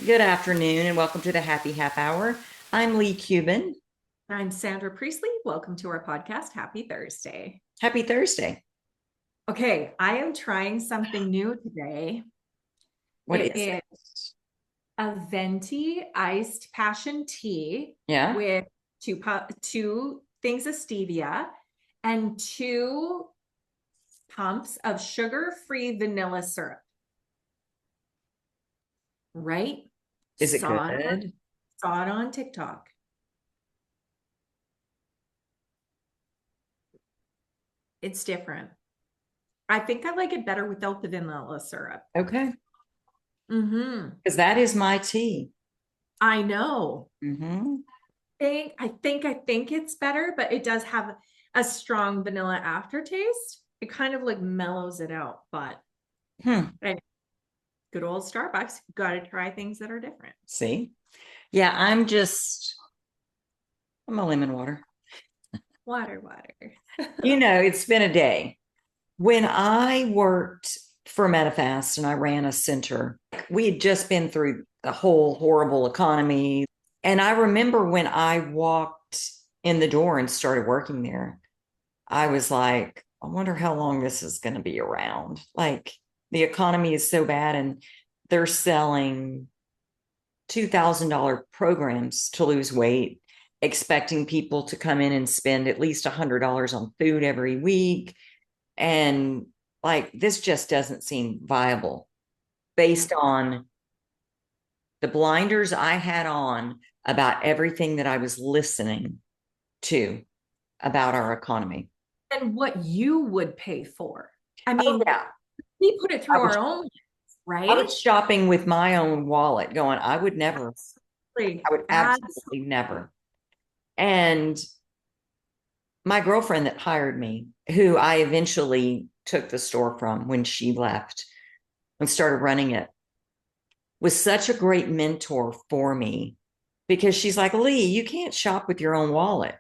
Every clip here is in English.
Good afternoon and welcome to the Happy Half Hour. I'm Leigh Kubin. I'm Sandra Priestley. Welcome to our podcast. Happy Thursday. Happy Thursday. Okay, I am trying something new today. What It is is it? a venti iced passion tea Yeah. with two things of stevia and two pumps of sugar-free vanilla syrup. Right? Is it Saw it, good? saw it on TikTok. It's different. I think I like it better without the vanilla syrup. Okay. Mm-hmm. Because that is my tea. I know. Mm-hmm. I think it's better, but it does have a strong vanilla aftertaste. It kind of like mellows it out, but Hmm. and good old Starbucks, got to try things that are different. See? Yeah, I'm a lemon water. Water, water. It's been a day. When I worked for Medifast and I ran a center, we had just been through the whole horrible economy. And I remember when I walked in the door and started working there, I was like, I wonder how long this is going to be around. Like the economy is so bad and they're selling $2,000 programs to lose weight, expecting people to come in and spend at least $100 on food every week. And like, this just doesn't seem viable based on the blinders I had on about everything that I was listening to about our economy. And what you would pay for. I Oh, mean, yeah. we put it I through was our own, I right? was shopping with my own wallet, going, I would never, I Absolutely. would absolutely never. And my girlfriend that hired me, who I eventually took the store from when she left and started running it, was such a great mentor for me because she's like, Leigh, you can't shop with your own wallet.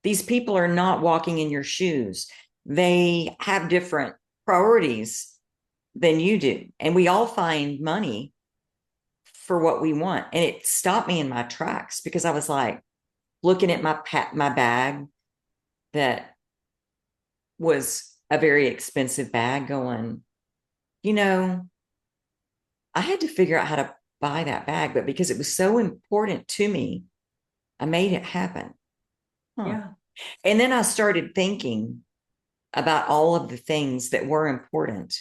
These people are not walking in your shoes. They have different priorities than you do. And we all find money for what we want. And it stopped me in my tracks because I was like looking at my bag that was a very expensive bag going, you know, I had to figure out how to buy that bag, but because it was so important to me, I made it happen. Huh. Yeah. And then I started thinking about all of the things that were important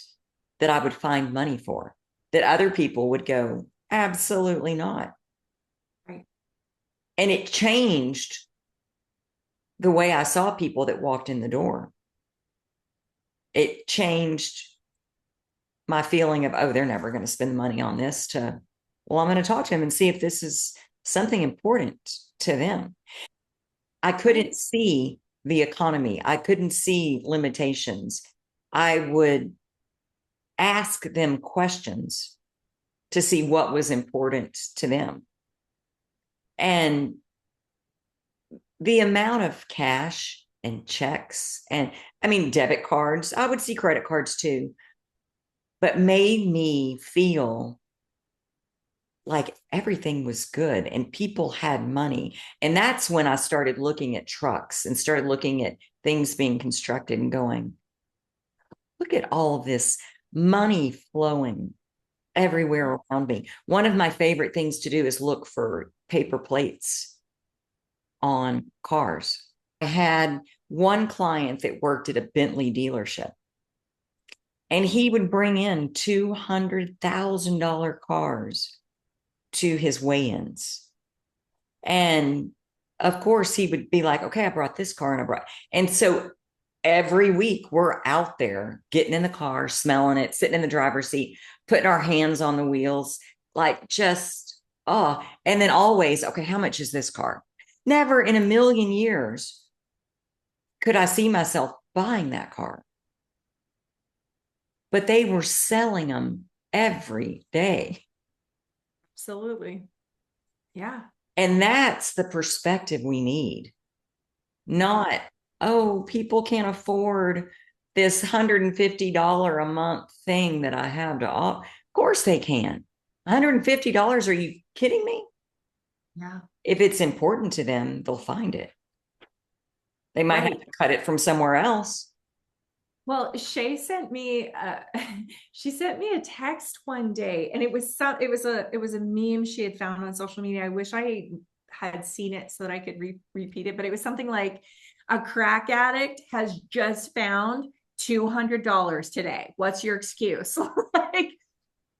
that I would find money for, that other people would go, absolutely not. Right. And it changed the way I saw people that walked in the door. It changed my feeling of, oh, they're never going to spend money on this to, well, I'm going to talk to them and see if this is something important to them. I couldn't Right. see the economy. I couldn't see limitations. I would ask them questions to see what was important to them. And the amount of cash and checks and I mean debit cards, I would see credit cards too, but made me feel like everything was good and people had money. And that's when I started looking at trucks and started looking at things being constructed and going, look at all of this money flowing everywhere around me. One of my favorite things to do is look for paper plates on cars. I had one client that worked at a Bentley dealership, and he would bring in $200,000 cars to his weigh-ins. And of course, he would be like, okay, I brought this car and and so every week we're out there getting in the car, smelling it, sitting in the driver's seat, putting our hands on the wheels, like just, oh, and then always, okay, how much is this car? Never in a million years could I see myself buying that car. But they were selling them every day. Absolutely. Yeah. And that's the perspective we need. Not, oh, people can't afford this $150 a month thing that I have to offer. Of course they can. $150? Are you kidding me? Yeah. If it's important to them, they'll find it. They might have Right. to cut it from somewhere else. Well, Shay sent me she sent me a text one day, and it was a meme she had found on social media. I wish I had seen it so that I could repeat it, but it was something like, a crack addict has just found $200 today. What's your excuse? Like,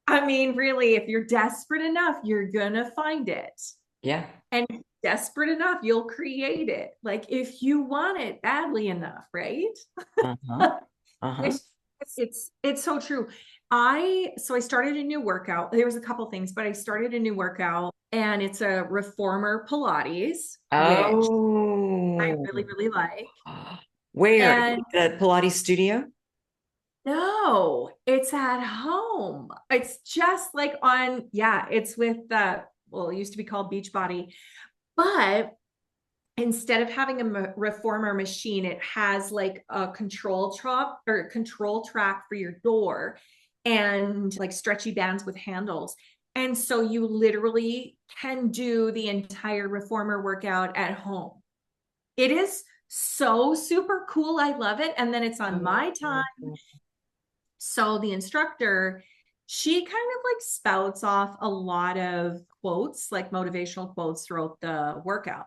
I mean, really, if you're desperate enough, you're gonna find it. Yeah. And desperate enough, you'll create it. Like, if you want it badly enough, right? Uh-huh. Uh-huh. It's so true. I started a new workout. There was a couple things, but I started a new workout, and it's a reformer Pilates, which I Oh. really, really like. Where? And The Pilates studio? no, it's at home. It's just like on, yeah, it's with well, it used to be called Beachbody, but instead of having a reformer machine, it has like a control track for your door, and like stretchy bands with handles. And so you literally can do the entire reformer workout at home. It is so super cool. I love it. And then it's on my time. So the instructor, she kind of like spouts off a lot of quotes, like motivational quotes throughout the workout.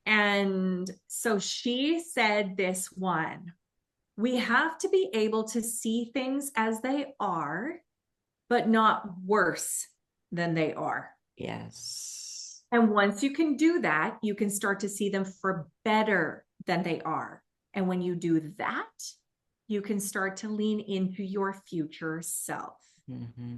And so she said this one: we have to be able to see things as they are, but not worse than they are. Yes. And once you can do that, you can start to see them for better than they are. And when you do that, you can start to lean into your future self. Mm-hmm.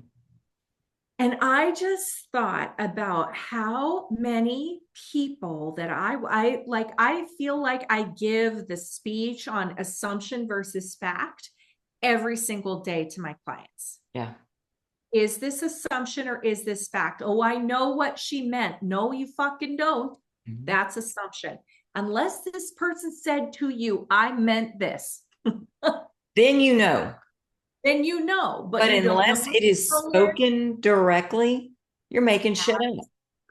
And I just thought about how many people that I feel like I give the speech on assumption versus fact every single day to my clients. Yeah. Is this assumption or is this fact? Oh, I know what she meant. No, you fucking don't. Mm-hmm. That's assumption. Unless this person said to you, I meant this. Then you know. Then you know, but But you don't know unless it is from where. spoken directly, you're making shit up.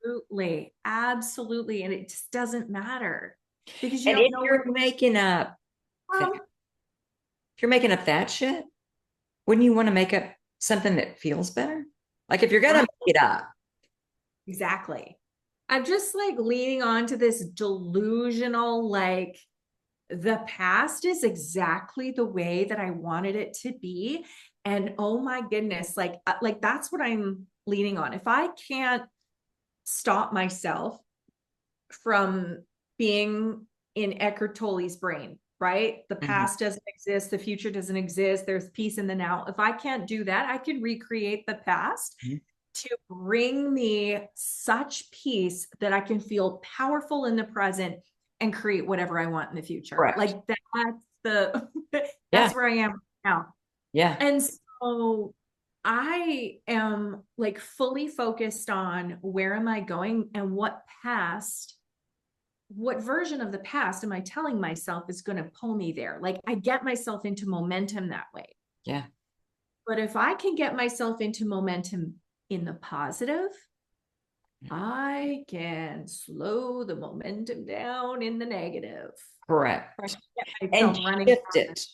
Absolutely. Absolutely. And it just doesn't matter because you And don't if know you're where making up, from. if you're making up that shit, wouldn't you want to make up something that feels better? Like if you're gonna Right. make it up, Exactly. I'm just like leaning on to this delusional, like, the past is exactly the way that I wanted it to be. And oh my goodness, like that's what I'm leaning on. If I can't stop myself from being in Eckhart Tolle's brain, right? The mm-hmm. past doesn't exist, the future doesn't exist, there's peace in the now. If I can't do that, I can recreate the past Mm-hmm. to bring me such peace that I can feel powerful in the present and create whatever I want in the future. Correct. Like that's the Yeah. that's where I am now. Yeah. And so I am like fully focused on where am I going and what version of the past am I telling myself is going to pull me there? Like I get myself into momentum that way. Yeah. But if I can get myself into momentum in the positive, I can slow the momentum down in the negative. Correct. And Myself running. shift it.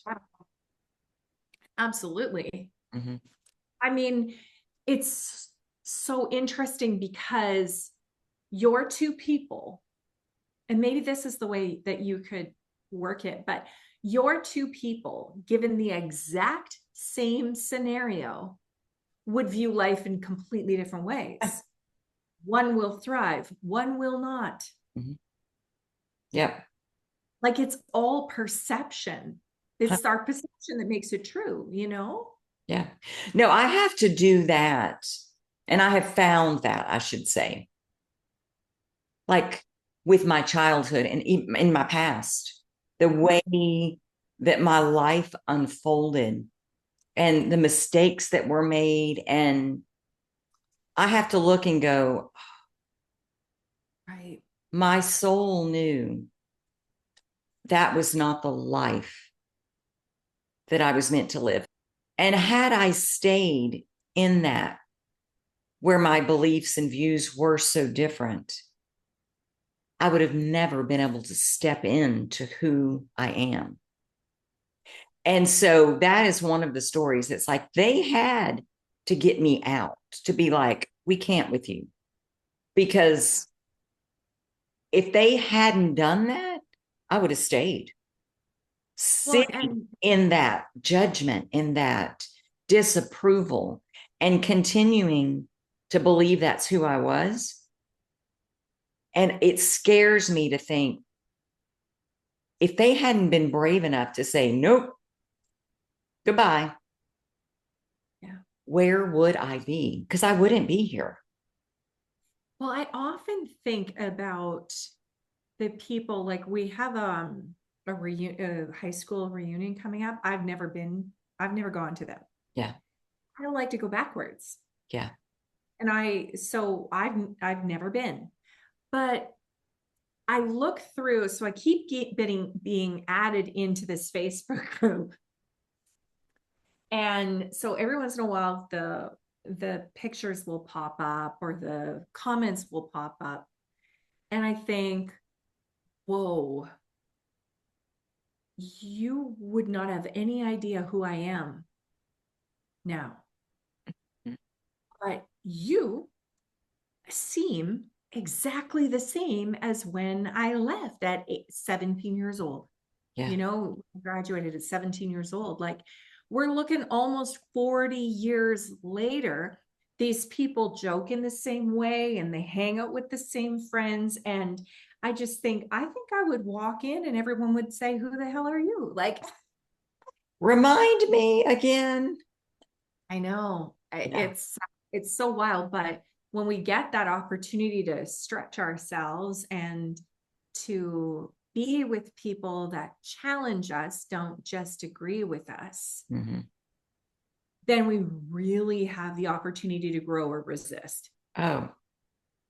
Absolutely. Mm-hmm. I mean, it's so interesting because your two people, and maybe this is the way that you could work it, but your two people, given the exact same scenario, would view life in completely different ways. One will thrive, one will not. Mm-hmm. Yep. Like it's all perception. It's our perception that makes it true, you know? Yeah. No, I have to do that. And I have found that, I should say, like with my childhood and in my past, the way that my life unfolded and the mistakes that were made. And I have to look and go, Right. my soul knew that was not the life that I was meant to live. And had I stayed in that, where my beliefs and views were so different, I would have never been able to step into who I am. And so that is one of the stories. It's like they had to get me out, to be like, we can't with you. Because if they hadn't done that, I would have stayed Well, sitting and in that judgment, in that disapproval, and continuing to believe that's who I was. And it scares me to think if they hadn't been brave enough to say, nope, goodbye, yeah. where would I be? Because I wouldn't be here. Well, I often think about the people, like we have a high school reunion coming up. I've never gone to them. Yeah. I don't like to go backwards. Yeah. And I've never been. But I look through, so I keep being added into this Facebook group. And so every once in a while, the pictures will pop up or the comments will pop up. And I think, whoa, you would not have any idea who I am now. Mm. But you seem exactly the same as when I left at 17 years old. Yeah. You know, graduated at 17 years old. Like we're looking almost 40 years later. These people joke in the same way and they hang out with the same friends. And I just think, I think I would walk in and everyone would say, who the hell are you? Like, Remind me again. I know Yeah. it's so wild, but when we get that opportunity to stretch ourselves and to be with people that challenge us, don't just agree with us, Mm-hmm. then we really have the opportunity to grow or resist. Oh,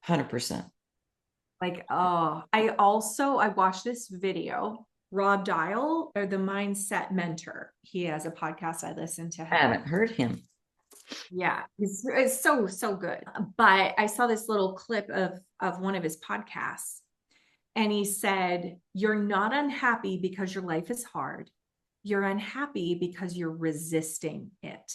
100%. Like, oh, I watched this video, Rob Dial, or the Mindset Mentor. He has a podcast I listen to I him. haven't heard him. Yeah, it's so good. But I saw this little clip of one of his podcasts, and he said, "You're not unhappy because your life is hard. You're unhappy because you're resisting it.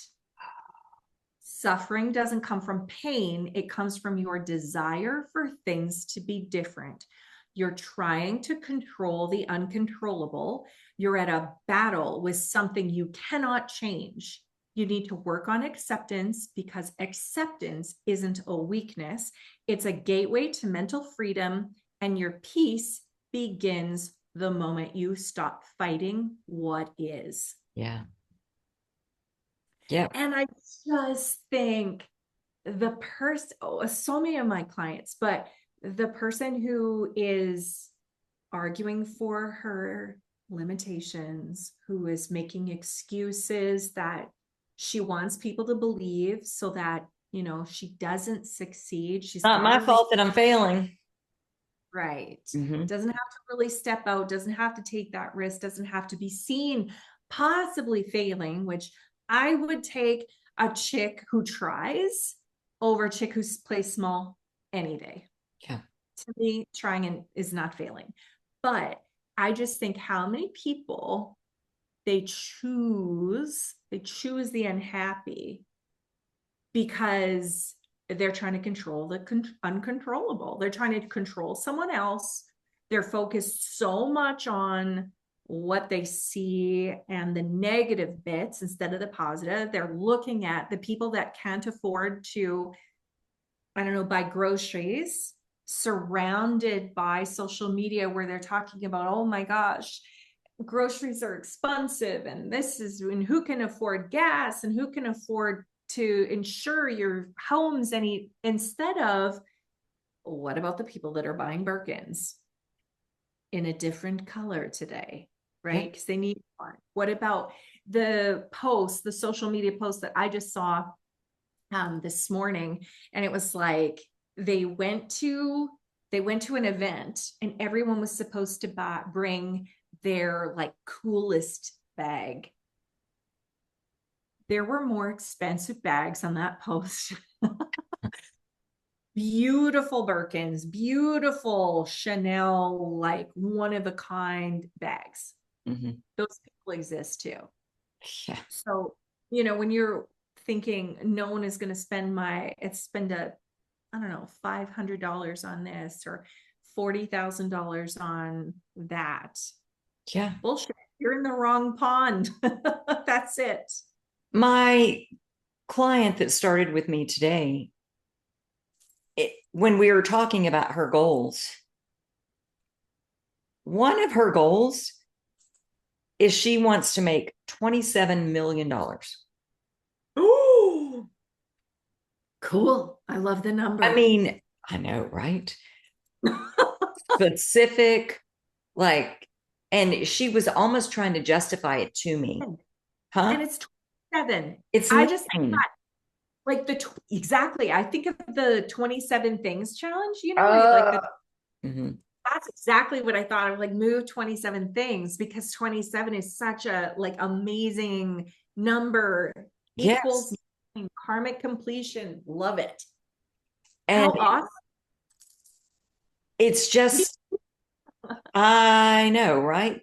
Suffering doesn't come from pain, it comes from your desire for things to be different. You're trying to control the uncontrollable. You're at a battle with something you cannot change. You need to work on acceptance because acceptance isn't a weakness, it's a gateway to mental freedom, and your peace begins the moment you stop fighting what is." Yeah. Yeah. And I just think the person, oh, so many of my clients, but the person who is arguing for her limitations, who is making excuses that she wants people to believe so that, you know, she doesn't succeed. She's Not got my to fault that I'm failing. right. Mm-hmm. Doesn't have to really step out, doesn't have to take that risk, doesn't have to be seen possibly failing, which I would take a chick who tries over a chick who plays small any day. Yeah. To me, trying and is not failing. But I just think how many people they choose the unhappy because they're trying to control the uncontrollable. They're trying to control someone else. They're focused so much on what they see and the negative bits instead of the positive. They're looking at the people that can't afford to, I don't know, buy groceries, surrounded by social media where they're talking about, oh my gosh, groceries are expensive and this is, and who can afford gas and who can afford to insure your homes, any instead of, what about the people that are buying Birkins in a different color today, Yeah. right? Because they need one. What about the social media posts that I just saw this morning, and it was like they went to an event and everyone was supposed to bring their like coolest bag. There were more expensive bags on that post beautiful Birkins, beautiful Chanel, like one of a kind bags. Mhm. Those people exist too. Yeah. So, when you're thinking no one is going to spend I don't know, $500 on this or $40,000 on that. Yeah. Bullshit. You're in the wrong pond. That's it. My client that started with me today, when we were talking about her goals, one of her goals is she wants to make $27 million. Oh, cool. I love the I number. mean, I know, right? Specific, like, and she was almost trying to justify it to me. And Huh? it's 27. It's I just nothing. like exactly. I think of the 27 things challenge, like Uh, the mhm. that's exactly what I thought of, like move 27 things, because 27 is such a like amazing number, Yes. equals karmic completion. Love it. And How awesome. it's just, I know, right?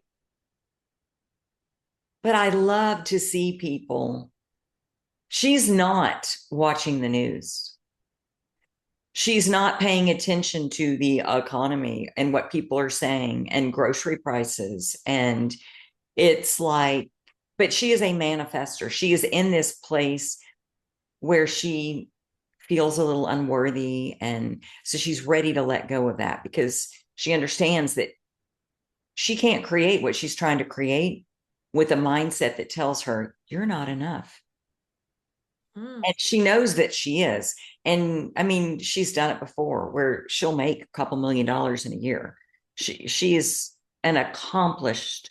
But I love to see people. She's not watching the news. She's not paying attention to the economy and what people are saying and grocery prices. And it's like, but she is a manifester. She is in this place where she feels a little unworthy. And so she's ready to let go of that because she understands that she can't create what she's trying to create with a mindset that tells her, you're not enough. Mm. And she knows that she is. And I mean, she's done it before where she'll make a couple $1 million in a year. She is an accomplished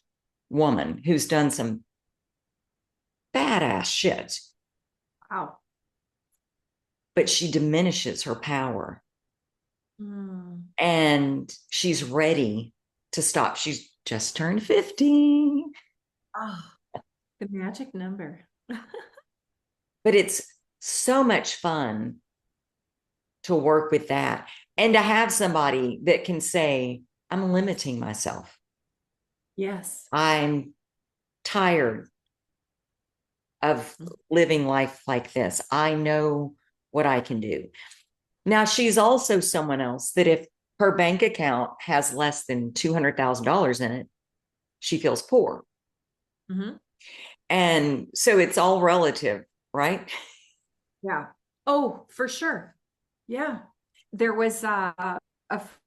woman who's done some badass shit, Wow. but she diminishes her power Mm. and she's ready to stop. She's just turned 50, Oh, the magic number. but it's so much fun to work with that and to have somebody that can say, I'm limiting myself. Yes. I'm tired of living life like this. I know what I can do. Now, she's also someone else that if her bank account has less than $200,000 in it, she feels poor. Mm-hmm. And so it's all relative, right? Yeah. Oh, for sure. Yeah. There was a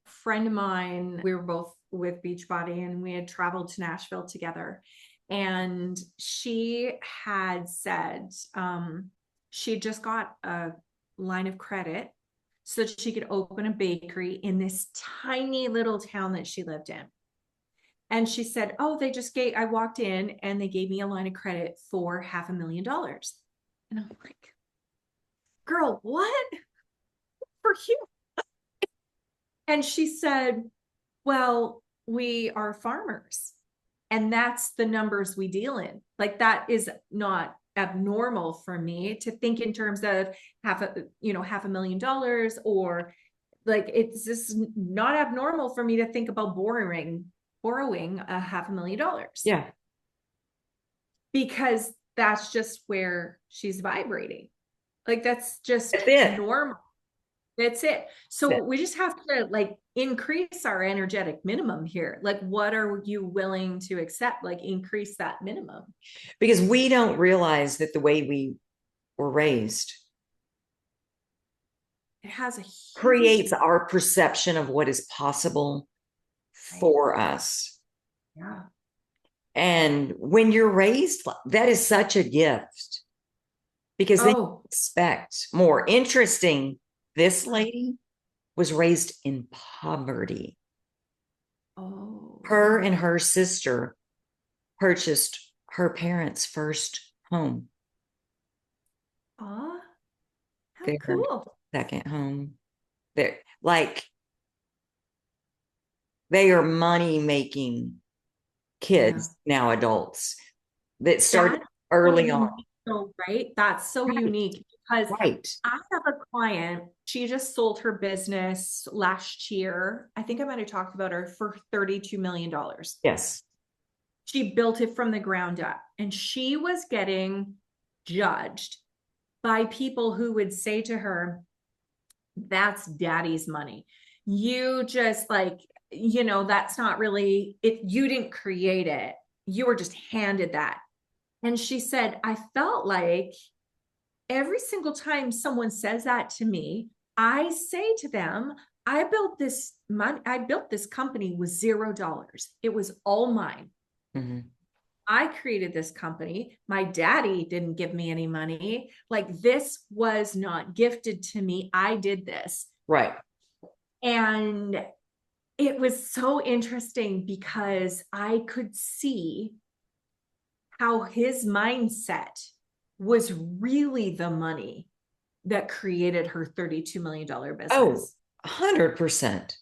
friend of mine. We were both with Beachbody and we had traveled to Nashville together. And she had said she just got a line of credit so that she could open a bakery in this tiny little town that she lived in. And she said, oh, I walked in and they gave me a line of credit for $500,000. And I'm like, girl, what? For you? And she said, well, we are farmers and that's the numbers we deal in. Like that is not abnormal for me to think in terms of $500,000, or like it's just not abnormal for me to think about borrowing $500,000, Yeah. because that's just where she's vibrating. Like that's just That's it. normal. That's it. So That's it. we just have to like increase our energetic minimum here. Like, what are you willing to accept? Like, increase that minimum. Because we don't realize that the way we were raised It has a creates huge, our perception of what is possible right? for us. Yeah. And when you're raised, that is such a gift because then you Oh, expect more. Interesting, this lady was raised in poverty. oh, Her and her sister purchased her parents' first home, ah, how their cool. second home. They're like they are money making Yeah. kids now, adults that started That's so early on. so right. That's so Right. unique because Right. I have a client, she just sold her business last year. I think I might have talked about her for $32 million. Yes. She built it from the ground up and she was getting judged by people who would say to her, that's daddy's money. You just like, that's not really it. You didn't create it. You were just handed that. And she said, I felt like every single time someone says that to me, I say to them, I built this company with $0. It was all mine. Mm-hmm. I created this company. My daddy didn't give me any money. Like this was not gifted to me. I did this. Right. And it was so interesting because I could see how his mindset was really the money that created her $32 million Oh, business. 100%.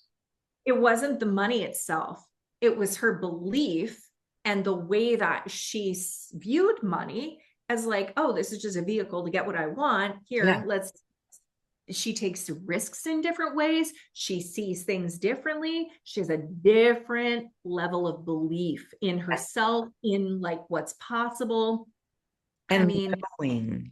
It wasn't the money itself, it was her belief and the way that she viewed money as like, oh, this is just a vehicle to get what I want. Yeah. Here, she takes risks in different ways. She sees things differently. She has a different level of belief in herself, in like what's possible. I And mean, knowing.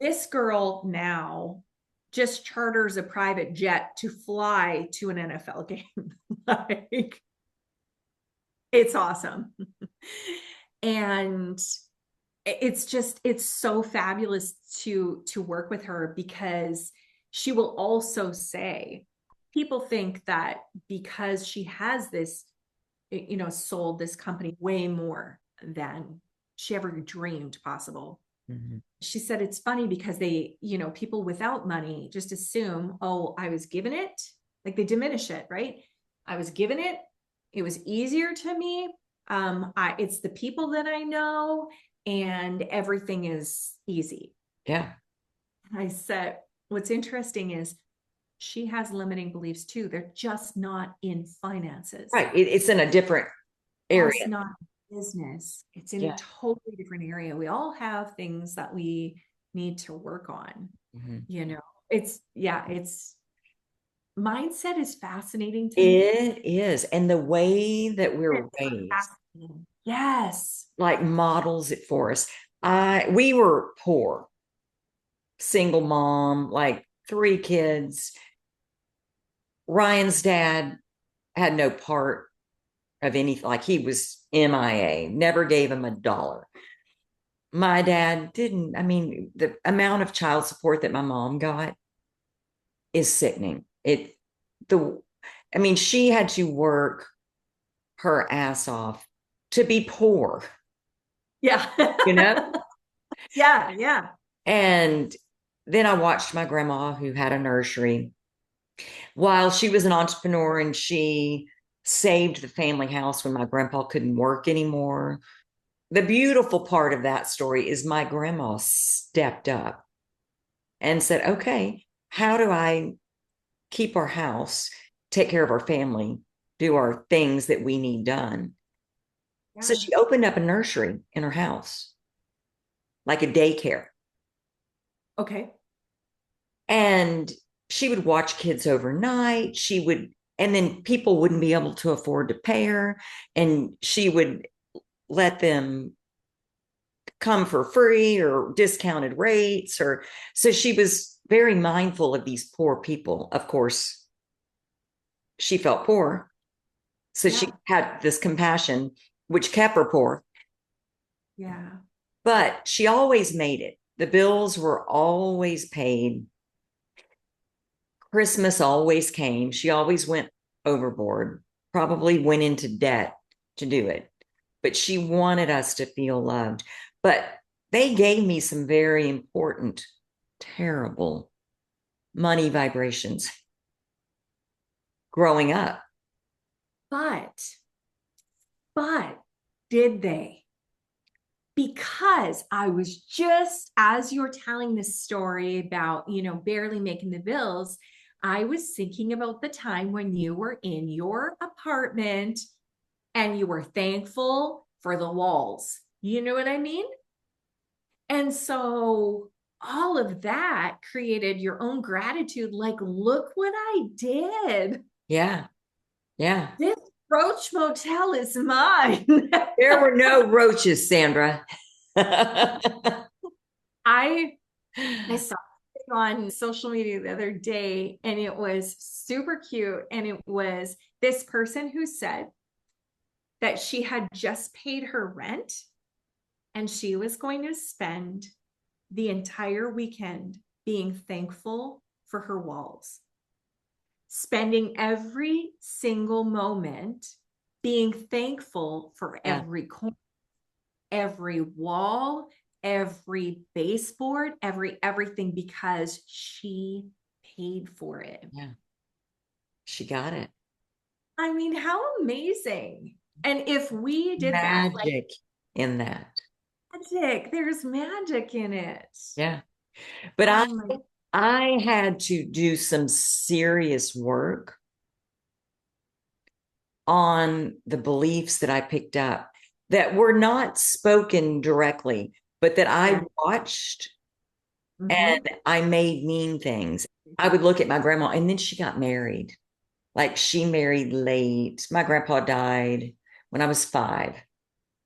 this girl now just charters a private jet to fly to an NFL game. Like, it's awesome. And it's so fabulous to work with her because she will also say, people think that because she has this, sold this company way more than she ever dreamed possible. Mm-hmm. She said it's funny because they, people without money just assume, oh, I was given it. Like they diminish it, right? I was given it. It was easier to me. It's the people that I know, and everything is easy. Yeah. I said, what's interesting is she has limiting beliefs too. They're just not in finances. Right. It's in a different Just area. not business. It's in a Yeah. totally different area. We all have things that we need to work on. Mm-hmm. You know, it's mindset is fascinating to me. It is. And the way that we're It's raised, fascinating. Yes. like models it for us. We were poor, single mom, like three kids. Ryan's dad had no part of anything, like he was MIA, never gave him a dollar. My dad didn't, I mean, the amount of child support that my mom got is sickening. The, I mean, she had to work her ass off to be poor, Yeah. you know? Yeah. Yeah. And then I watched my grandma, who had a nursery, while she was an entrepreneur and she saved the family house when my grandpa couldn't work anymore. The beautiful part of that story is my grandma stepped up and said, okay, how do I keep our house, take care of our family, do our things that we need done? So Yeah. she opened up a nursery in her house, like a daycare. Okay. And she would watch kids overnight. And then people wouldn't be able to afford to pay her. And she would let them come for free or discounted rates. Or so she was very mindful of these poor people. Of course, she felt poor. So she Yeah. had this compassion, which kept her poor. Yeah. But she always made it. The bills were always paid. Christmas always came. She always went overboard, probably went into debt to do it. But she wanted us to feel loved. But they gave me some very important, terrible money vibrations growing up. But, but did they? Because I was just, as you're telling this story about, barely making the bills, I was thinking about the time when you were in your apartment and you were thankful for the walls. You know what I mean? And so all of that created your own gratitude. Like, look what I did. Yeah. Yeah. This Roach Motel is mine. There were no roaches, Sandra. I I saw it on social media the other day and it was super cute. And it was this person who said that she had just paid her rent and she was going to spend the entire weekend being thankful for her walls, spending every single moment being thankful for Yeah. every corner, every wall, every baseboard, everything because she paid for it. Yeah. She got it. I mean, how amazing. And if we did that, like Magic in that. magic, there's magic in it. Yeah. But Oh my, I had to do some serious work on the beliefs that I picked up that were not spoken directly, but that I yeah. watched Mm-hmm. and I made mean things. I would look at my grandma and then she got married. Like she married late. My grandpa died when I was 5.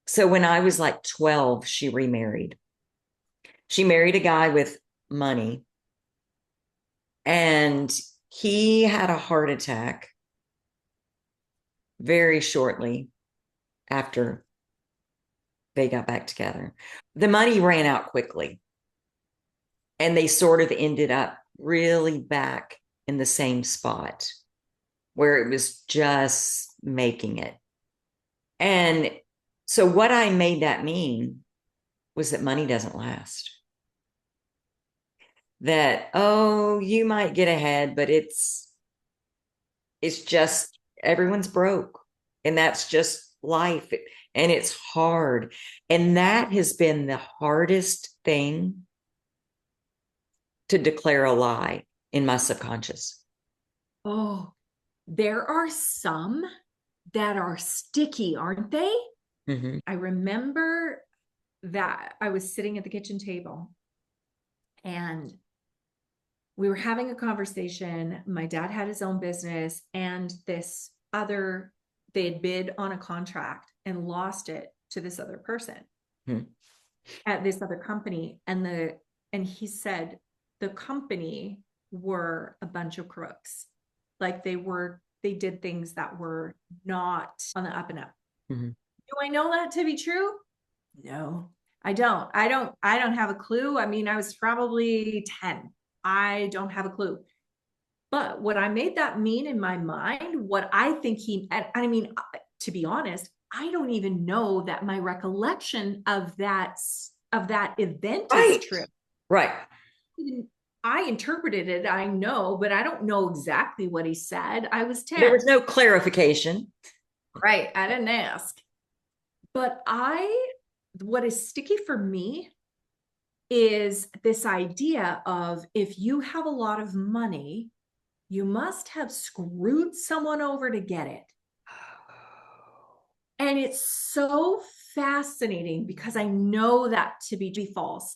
So when I was like 12, she remarried. She married a guy with money and he had a heart attack very shortly after they got back together. The money ran out quickly and they sort of ended up really back in the same spot where it was just making it. And so what I made that mean was that money doesn't last. That, oh, you might get ahead, but it's just everyone's broke. And that's just life. And it's hard. And that has been the hardest thing to declare a lie in my subconscious. Oh, there are some that are sticky, aren't they? Mm-hmm. I remember that I was sitting at the kitchen table and we were having a conversation. My dad had his own business, and this other, they had bid on a contract and lost it to this other person Mm-hmm. at this other company. And he said the company were a bunch of crooks. Like they did things that were not on the up and up. Mm-hmm. Do I know that to be true? No, I don't have a clue. I mean, I was probably 10. I don't have a clue. But what I made that mean in my mind, what I think I mean, to be honest, I don't even know that my recollection of that event is Right. true. Right. I interpreted it, I know, but I don't know exactly what he said. I was There 10. was no clarification. Right. I didn't ask. But what is sticky for me is this idea of if you have a lot of money, you must have screwed someone over to get it. And it's so fascinating because I know that to be false.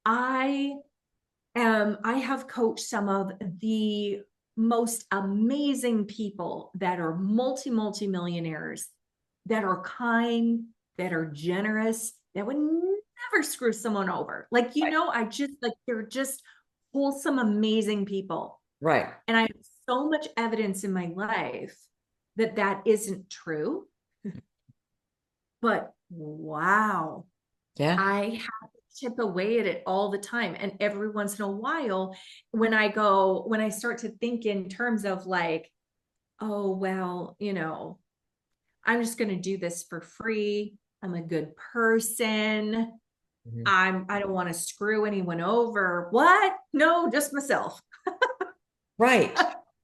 I I have coached some of the most amazing people that are multi millionaires, that are kind, that are generous, that would never screw someone over. Like, Right. I just like they're just wholesome, amazing people. Right. And I have so much evidence in my life that that isn't true. But wow, Yeah. I have to chip away at it all the time. And every once in a while, when I start to think in terms of like, oh, well, I'm just going to do this for free. I'm a good person. Mhm. I don't want to screw anyone over. What? No, just myself. Right.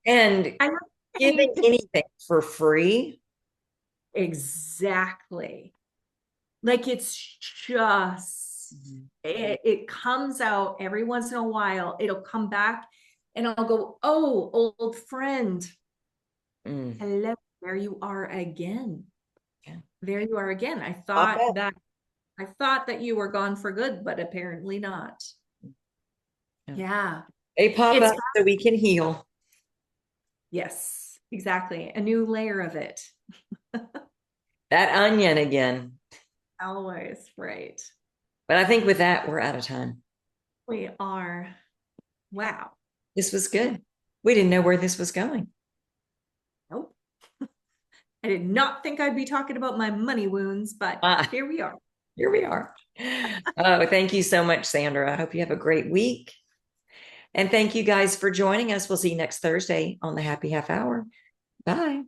And I'm not giving paid. anything for free. Exactly. Like it's just Mhm. it comes out every once in a while. It'll come back and I'll go, oh, old friend. Mm. Hello, there you are again. Yeah. There you are again. I Pop thought up. that I thought that you were gone for good, but apparently not. Yeah. Yeah. They pop It's up so we can heal. yes, exactly. A new layer of it. That onion again. Always right. But I think with that, we're out of time. We are. Wow. This was good. We didn't know where this was going. Nope. I did not think I'd be talking about my money wounds, but here we are. Here we are. Oh, thank you so much, Sandra. I hope you have a great week. And thank you guys for joining us. We'll see you next Thursday on the Happy Half Hour. Bye.